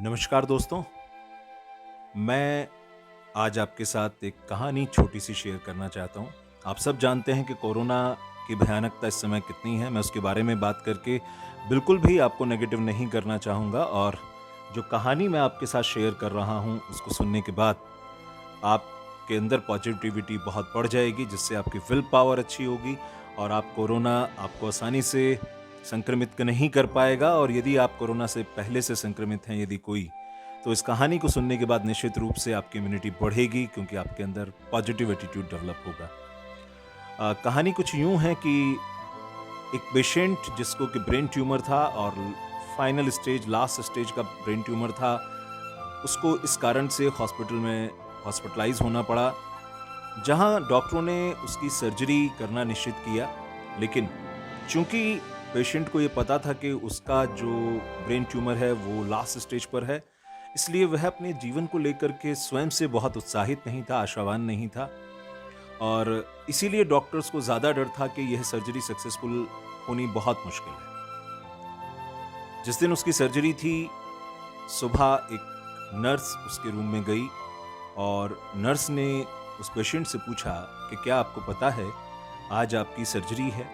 नमस्कार दोस्तों, मैं आज आपके साथ एक कहानी छोटी सी शेयर करना चाहता हूँ। आप सब जानते हैं कि कोरोना की भयानकता इस समय कितनी है। मैं उसके बारे में बात करके बिल्कुल भी आपको नेगेटिव नहीं करना चाहूँगा और जो कहानी मैं आपके साथ शेयर कर रहा हूँ उसको सुनने के बाद आपके अंदर पॉजिटिविटी बहुत बढ़ जाएगी, जिससे आपकी विल पावर अच्छी होगी और कोरोना आपको आसानी से संक्रमित नहीं कर पाएगा। और यदि आप कोरोना से पहले से संक्रमित हैं यदि कोई, तो इस कहानी को सुनने के बाद निश्चित रूप से आपकी इम्यूनिटी बढ़ेगी, क्योंकि आपके अंदर पॉजिटिव एटीट्यूड डेवलप होगा। कहानी कुछ यूं है कि एक पेशेंट जिसको कि ब्रेन ट्यूमर था और फाइनल स्टेज, लास्ट स्टेज का ब्रेन ट्यूमर था, उसको इस कारण से हॉस्पिटल में हॉस्पिटलाइज होना पड़ा, जहां डॉक्टरों ने उसकी सर्जरी करना निश्चित किया। लेकिन चूंकि पेशेंट को ये पता था कि उसका जो ब्रेन ट्यूमर है वो लास्ट स्टेज पर है, इसलिए वह अपने जीवन को लेकर के स्वयं से बहुत उत्साहित नहीं था, आशावान नहीं था। और इसीलिए डॉक्टर्स को ज़्यादा डर था कि यह सर्जरी सक्सेसफुल होनी बहुत मुश्किल है। जिस दिन उसकी सर्जरी थी, सुबह एक नर्स उसके रूम में गई और नर्स ने उस पेशेंट से पूछा कि क्या आपको पता है आज आपकी सर्जरी है।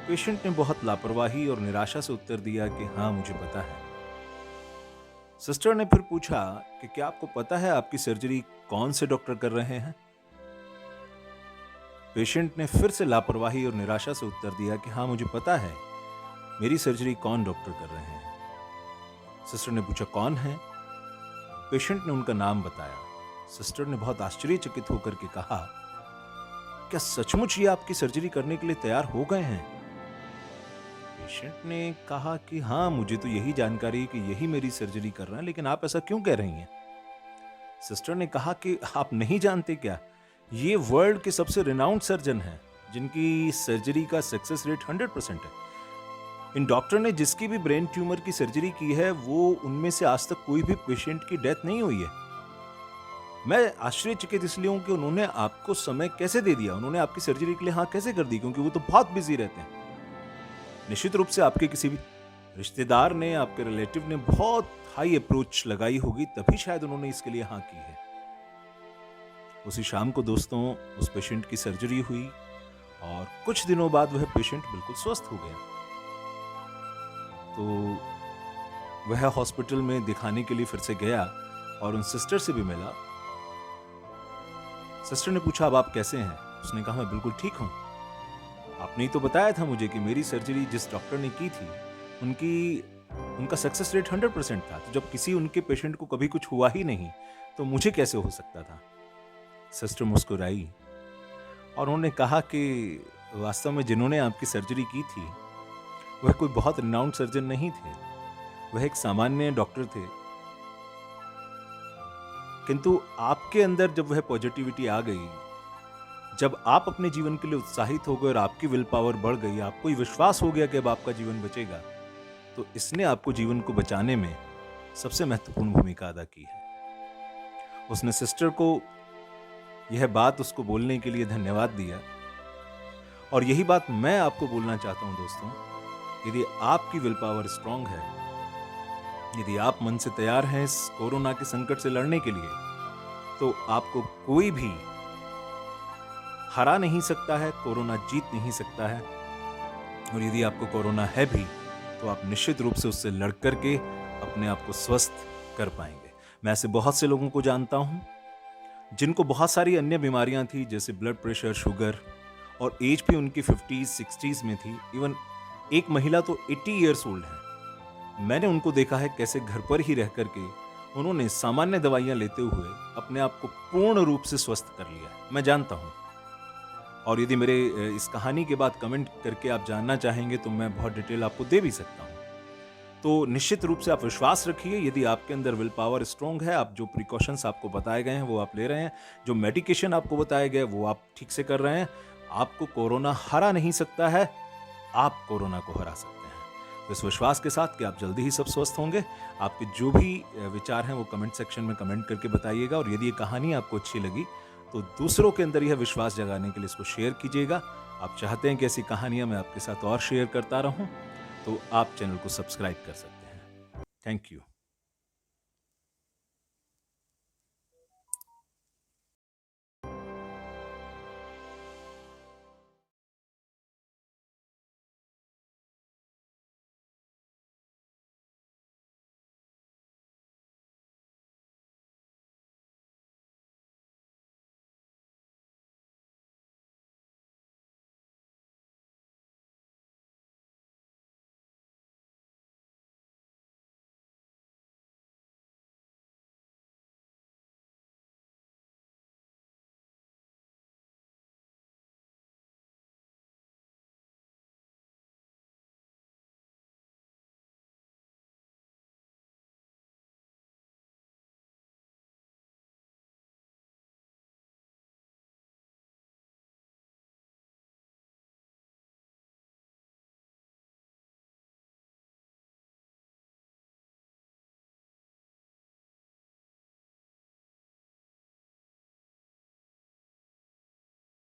पेशेंट ने बहुत लापरवाही और निराशा से उत्तर दिया कि हाँ, मुझे पता है। सिस्टर ने फिर पूछा कि क्या आपको पता है आपकी सर्जरी कौन से डॉक्टर कर रहे हैं। पेशेंट ने फिर से लापरवाही और निराशा से उत्तर दिया कि हाँ, मुझे पता है मेरी सर्जरी कौन डॉक्टर कर रहे हैं। सिस्टर ने पूछा कौन है। पेशेंट ने उनका नाम बताया। सिस्टर ने बहुत आश्चर्यचकित होकर के कहा, क्या सचमुच ये आपकी सर्जरी करने के लिए तैयार हो गए हैं। पेशेंट ने कहा कि हाँ, मुझे तो यही जानकारी है कि यही मेरी सर्जरी कर रहे हैं, लेकिन आप ऐसा क्यों कह रही हैं। सिस्टर ने कहा कि आप नहीं जानते क्या, ये वर्ल्ड के सबसे रिनाउंड सर्जन हैं, जिनकी सर्जरी का सक्सेस रेट 100% है। इन डॉक्टर ने जिसकी भी ब्रेन ट्यूमर की सर्जरी की है, वो उनमें से आज तक कोई भी पेशेंट की डेथ नहीं हुई है। मैं आश्चर्यचकित इसलिए हूं कि उन्होंने आपको समय कैसे दे दिया, उन्होंने आपकी सर्जरी के लिए हाँ कैसे कर दी, क्योंकि वो तो बहुत बिजी रहते हैं। निश्चित रूप से आपके किसी भी रिश्तेदार ने, आपके रिलेटिव ने बहुत हाई अप्रोच लगाई होगी, तभी शायद उन्होंने इसके लिए हाँ की है। उसी शाम को दोस्तों उस पेशेंट की सर्जरी हुई और कुछ दिनों बाद वह पेशेंट बिल्कुल स्वस्थ हो गया। तो वह हॉस्पिटल में दिखाने के लिए फिर से गया और उन सिस्टर से भी मिला। सिस्टर ने पूछा अब आप कैसे हैं। उसने कहा मैं बिल्कुल ठीक हूं। आपने ही तो बताया था मुझे कि मेरी सर्जरी जिस डॉक्टर ने की थी उनका सक्सेस रेट 100% था। तो जब किसी उनके पेशेंट को कभी कुछ हुआ ही नहीं, तो मुझे कैसे हो सकता था। सिस्टर मुस्कुराई और उन्होंने कहा कि वास्तव में जिन्होंने आपकी सर्जरी की थी वह कोई बहुत रिनाउंड सर्जन नहीं थे, वह एक सामान्य डॉक्टर थे। किंतु आपके अंदर जब वह पॉजिटिविटी आ गई, जब आप अपने जीवन के लिए उत्साहित हो गए और आपकी विल पावर बढ़ गई, आपको ये विश्वास हो गया कि अब आपका जीवन बचेगा, तो इसने आपको जीवन को बचाने में सबसे महत्वपूर्ण भूमिका अदा की है। उसने सिस्टर को यह बात उसको बोलने के लिए धन्यवाद दिया। और यही बात मैं आपको बोलना चाहता हूं दोस्तों, यदि आपकी विल पावर स्ट्रांग है, यदि आप मन से तैयार हैं इस कोरोना के संकट से लड़ने के लिए, तो आपको कोई भी हरा नहीं सकता है, कोरोना जीत नहीं सकता है। और यदि आपको कोरोना है भी, तो आप निश्चित रूप से उससे लड़ करके अपने आप को स्वस्थ कर पाएंगे। मैं ऐसे बहुत से लोगों को जानता हूं जिनको बहुत सारी अन्य बीमारियां थी, जैसे ब्लड प्रेशर, शुगर, और एज भी उनकी 50s 60s में थी। इवन एक महिला तो 80 ईयर्स ओल्ड है। मैंने उनको देखा है कैसे घर पर ही रह करके उन्होंने सामान्य दवाइयां लेते हुए अपने आप को पूर्ण रूप से स्वस्थ कर लिया, मैं जानता हूं। और यदि मेरे इस कहानी के बाद कमेंट करके आप जानना चाहेंगे तो मैं बहुत डिटेल आपको दे भी सकता हूं। तो निश्चित रूप से आप विश्वास रखिए, यदि आपके अंदर विल पावर स्ट्रांग है, आप जो प्रिकॉशंस आपको बताए गए हैं वो आप ले रहे हैं, जो मेडिकेशन आपको बताए गए वो आप ठीक से कर रहे हैं, आपको कोरोना हरा नहीं सकता है, आप कोरोना को हरा सकते हैं। तो इस विश्वास के साथ कि आप जल्दी ही सब स्वस्थ होंगे, आपके जो भी विचार हैं वो कमेंट सेक्शन में कमेंट करके बताइएगा। और यदि ये कहानी आपको अच्छी लगी तो दूसरों के अंदर यह विश्वास जगाने के लिए इसको शेयर कीजिएगा। आप चाहते हैं कि ऐसी कहानियां मैं आपके साथ और शेयर करता रहूं, तो आप चैनल को सब्सक्राइब कर सकते हैं। Thank you.